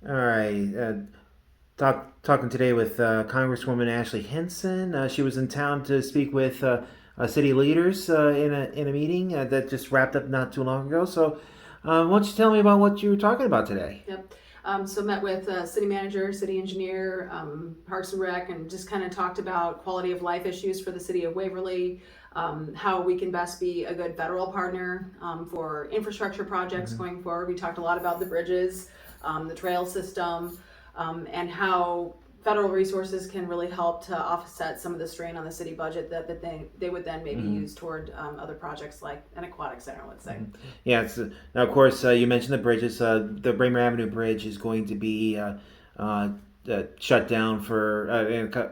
All right. Talking today with Congresswoman Ashley Hinson. She was in town to speak with city leaders in a meeting that just wrapped up not too long ago. So, why don't you tell me about what you were talking about today? Yep. So met with city manager, city engineer, Parks and Rec, and just kind of talked about quality of life issues for the city of Waverly, how we can best be a good federal partner for infrastructure projects Mm-hmm. going forward. We talked a lot about the bridges, the trail system, and how federal resources can really help to offset some of the strain on the city budget that they would then maybe Mm-hmm. use toward other projects like an aquatic center, let's say. Mm-hmm. Yeah. Now, of course, you mentioned the bridges. The Bramer Avenue Bridge is going to be uh, shut down for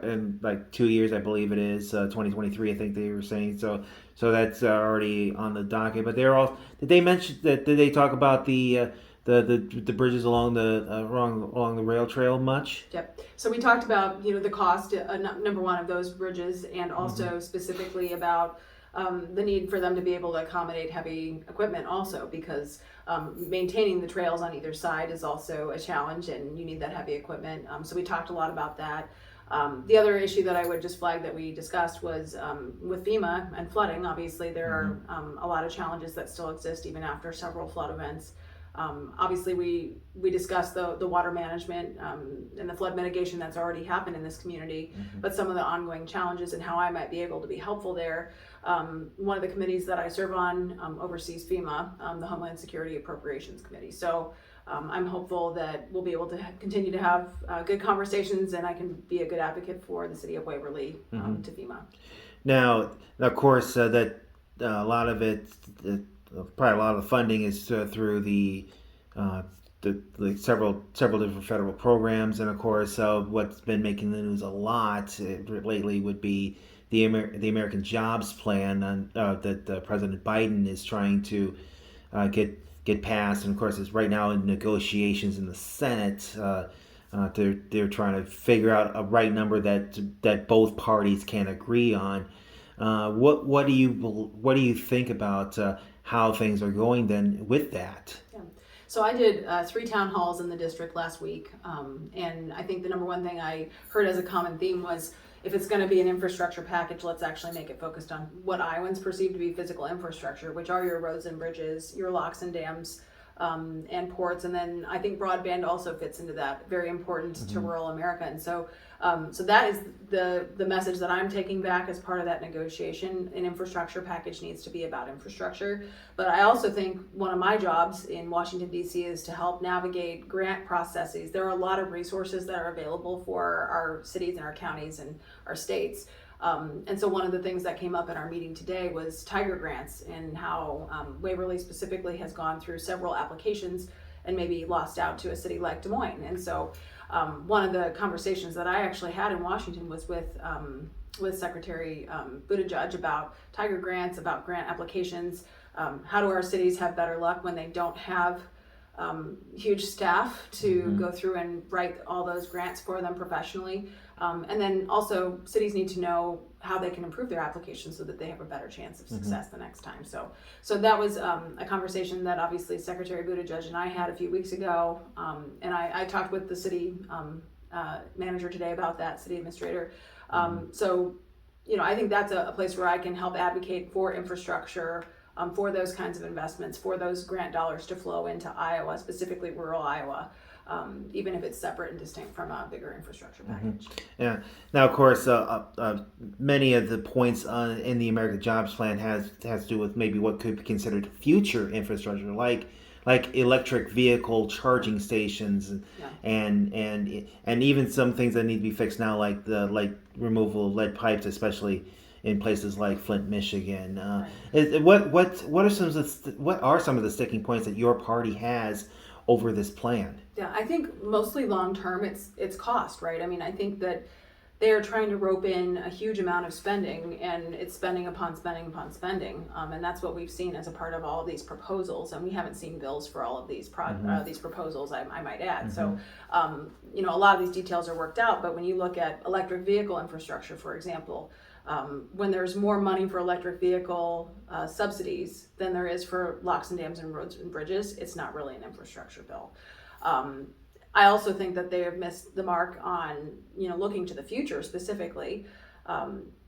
in like 2 years, I believe it is. 2023, I think they were saying. So that's already on the docket. But they're all. Did they mention that? Did they talk about the bridges along the rail trail much? Yep. So we talked about the cost, number one, of those bridges, and Mm-hmm. also specifically about the need for them to be able to accommodate heavy equipment also, because maintaining the trails on either side is also a challenge, and you need that heavy equipment. So we talked a lot about that. The other issue that I would just flag that we discussed was with FEMA and flooding. Obviously, there Mm-hmm. are a lot of challenges that still exist even after several flood events. Obviously, we discussed the water management and the flood mitigation that's already happened in this community, Mm-hmm. but some of the ongoing challenges and how I might be able to be helpful there. One of the committees that I serve on oversees FEMA, the Homeland Security Appropriations Committee. So I'm hopeful that we'll be able to continue to have good conversations, and I can be a good advocate for the city of Waverly Mm-hmm. to FEMA. Now, of course, that a lot of it, probably a lot of the funding is through uh, the several different federal programs, and of course, what's been making the news a lot lately would be the American Jobs Plan that President Biden is trying to get passed, and of course, it's right now in negotiations in the Senate. They're trying to figure out a right number that both parties can agree on. What do you think about how things are going then with that? Yeah. So I did 3 town halls in the district last week, and I think the number one thing I heard as a common theme was, if it's going to be an infrastructure package, let's actually make it focused on what Iowans perceive to be physical infrastructure, which are your roads and bridges, your locks and dams, and ports, and then I think broadband also fits into that. Very important to Mm-hmm. rural America, and so that is the message that I'm taking back as part of that negotiation. An infrastructure package needs to be about infrastructure, but I also think one of my jobs in Washington D.C. is to help navigate grant processes. There are a lot of resources that are available for our cities and our counties and our states. And so one of the things that came up in our meeting today was Tiger grants, and how Waverly specifically has gone through several applications and maybe lost out to a city like Des Moines. And so one of the conversations that I actually had in Washington was with Secretary Buttigieg about Tiger grants, about grant applications. How do our cities have better luck when they don't have huge staff to Mm-hmm. go through and write all those grants for them professionally? And then also, cities need to know how they can improve their applications so that they have a better chance of Mm-hmm. success the next time. So that was a conversation that obviously Secretary Buttigieg and I had a few weeks ago, and I talked with the city manager today about that, city administrator. So, I think that's a place where I can help advocate for infrastructure, for those kinds of investments, for those grant dollars to flow into Iowa, specifically rural Iowa, even if it's separate and distinct from a bigger infrastructure package. Yeah. Now, of course, many of the points in the American Jobs Plan has to do with maybe what could be considered future infrastructure, like electric vehicle charging stations, Yeah. and even some things that need to be fixed now, like removal of lead pipes, especially in places like Flint, Michigan. Right. What are some of the sticking points that your party has over this plan? Yeah, I think mostly long term, it's cost, right? I mean, I think that they are trying to rope in a huge amount of spending, and it's spending upon spending upon spending, and that's what we've seen as a part of all of these proposals. And we haven't seen bills for all of these these proposals, I might add. So, a lot of these details are worked out. But when you look at electric vehicle infrastructure, for example, when there's more money for electric vehicle subsidies than there is for locks and dams and roads and bridges, it's not really an infrastructure bill. Um, I also think that they have missed the mark on, looking to the future specifically.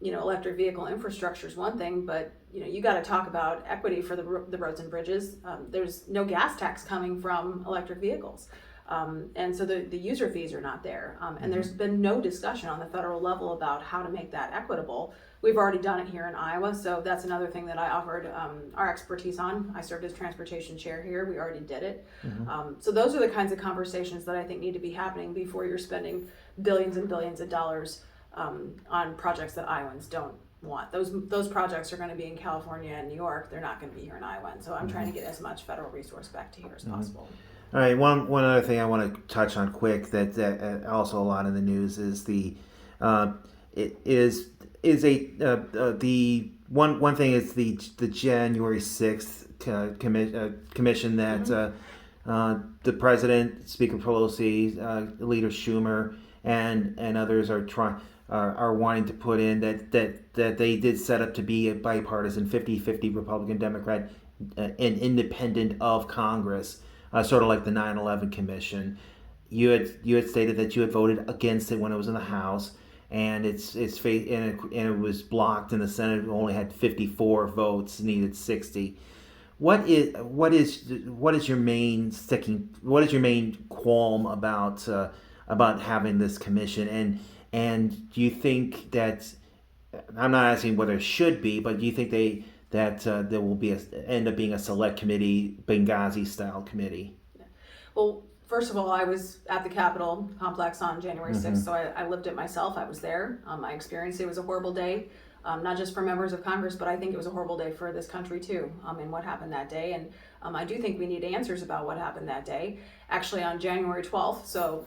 Electric vehicle infrastructure is one thing, but you got to talk about equity for the roads and bridges. There's no gas tax coming from electric vehicles. And so the user fees are not there. And there's been no discussion on the federal level about how to make that equitable. We've already done it here in Iowa, so that's another thing that I offered our expertise on. I served as transportation chair here. We already did it. So those are the kinds of conversations that I think need to be happening before you're spending billions and billions of dollars on projects that Iowans don't want. Those projects are going to be in California and New York. They're not going to be here in Iowa. And so I'm trying to get as much federal resource back to here as possible. All right, one other thing I want to touch on quick that also a lot in the news is the one thing is the January 6th commission that the president, Speaker Pelosi, Leader Schumer, and others are wanting to put in that they did set up to be a bipartisan 50-50 Republican Democrat and independent of Congress. Sort of like the 9/11 Commission. You had stated that you had voted against it when it was in the House, and it was blocked in the Senate. It only had 54 votes, needed 60. What is your main qualm about having this commission, and do you think that, I'm not asking whether it should be, but do you think that there will end up being a select committee, Benghazi style committee? Well, first of all, I was at the Capitol complex on January 6th, so I lived it myself. I was there. I experienced it. It was a horrible day, not just for members of Congress, but I think it was a horrible day for this country too, and what happened that day. And I do think we need answers about what happened that day. Actually, on January 12th, so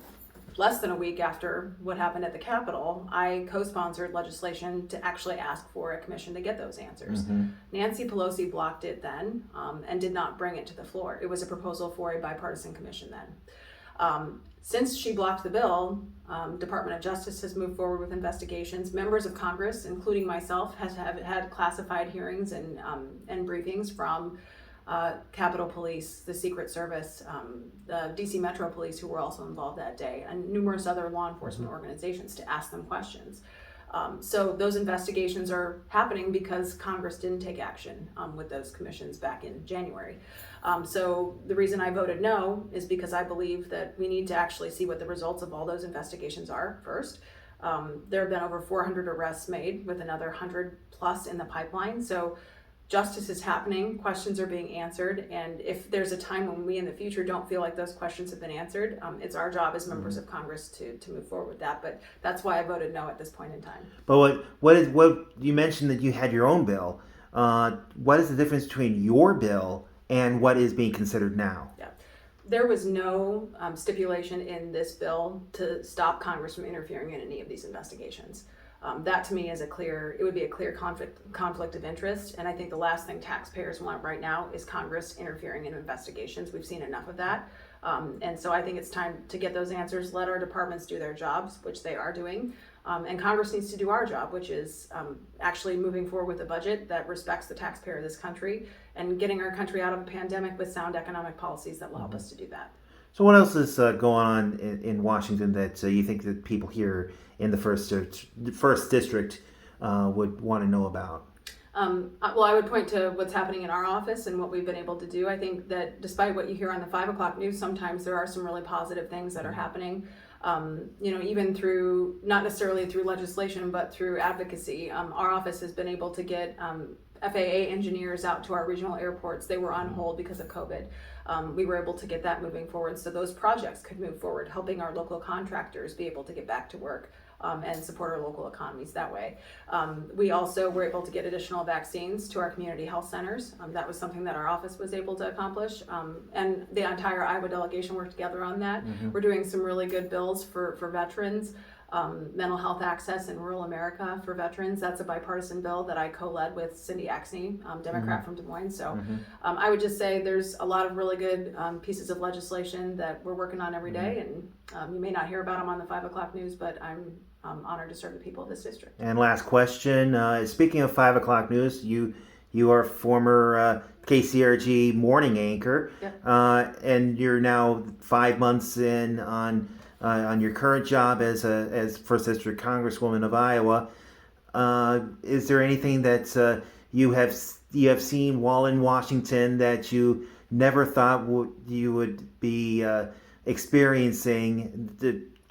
less than a week after what happened at the Capitol, I co-sponsored legislation to actually ask for a commission to get those answers. Nancy Pelosi blocked it then and did not bring it to the floor. It was a proposal for a bipartisan commission then. Since she blocked the bill, Department of Justice has moved forward with investigations. Members of Congress, including myself, have had classified hearings and briefings from Capitol Police, the Secret Service, the DC Metro Police, who were also involved that day, and numerous other law enforcement organizations to ask them questions. So those investigations are happening because Congress didn't take action with those commissions back in January. So the reason I voted no is because I believe that we need to actually see what the results of all those investigations are first. There have been over 400 arrests made, with another 100 plus in the pipeline. So justice is happening, questions are being answered, and if there's a time when we in the future don't feel like those questions have been answered, it's our job as members of Congress to move forward with that. But that's why I voted no at this point in time. But what you mentioned that you had your own bill. What is the difference between your bill and what is being considered now? Yeah. There was no stipulation in this bill to stop Congress from interfering in any of these investigations. That to me is it would be a clear conflict of interest, and I think the last thing taxpayers want right now is Congress interfering in investigations. We've seen enough of that, and so I think it's time to get those answers, let our departments do their jobs, which they are doing, and Congress needs to do our job, which is actually moving forward with a budget that respects the taxpayer of this country and getting our country out of a pandemic with sound economic policies that will help us to do that. So what else is going on in Washington that you think that people here in the first district would want to know about? Well, I would point to what's happening in our office and what we've been able to do. I think that despite what you hear on the 5 o'clock news, sometimes there are some really positive things that are happening. Even through, not necessarily through legislation, but through advocacy. Our office has been able to get FAA engineers out to our regional airports. They were on hold because of COVID. We were able to get that moving forward so those projects could move forward, helping our local contractors be able to get back to work and support our local economies that way. We also were able to get additional vaccines to our community health centers. That was something that our office was able to accomplish, and the entire Iowa delegation worked together on that. We're doing some really good bills for veterans. Mental health access in rural America for veterans. That's a bipartisan bill that I co-led with Cindy Axne, Democrat from Des Moines. So I would just say there's a lot of really good pieces of legislation that we're working on every day, and you may not hear about them on the 5 o'clock news, but I'm honored to serve the people of this district. And last question, speaking of 5 o'clock news, you you are former KCRG morning anchor, Yep. and you're now 5 months in on your current job as First District Congresswoman of Iowa. Is there anything that you have seen while in Washington that you never thought you would be experiencing,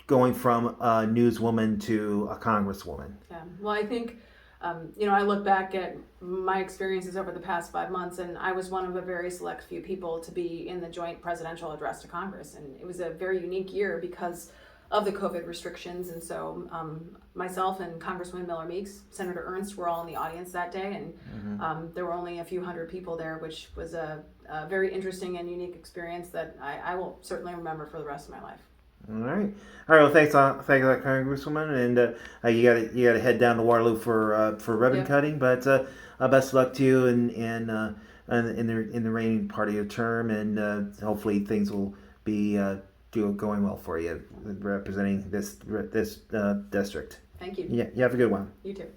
going from a newswoman to a congresswoman? Yeah. Well, I think, I look back at my experiences over the past 5 months, and I was one of a very select few people to be in the joint presidential address to Congress. And it was a very unique year because of the COVID restrictions. And so myself and Congresswoman Miller Meeks, Senator Ernst were all in the audience that day. And there were only a few hundred people there, which was a very interesting and unique experience that I will certainly remember for the rest of my life. All right. Well, thanks, Congresswoman, and you got to head down to Waterloo for ribbon Yep. cutting. But best of luck to you in the remaining part of your term, and hopefully things will be going well for you representing this district. Thank you. Yeah, you have a good one. You too.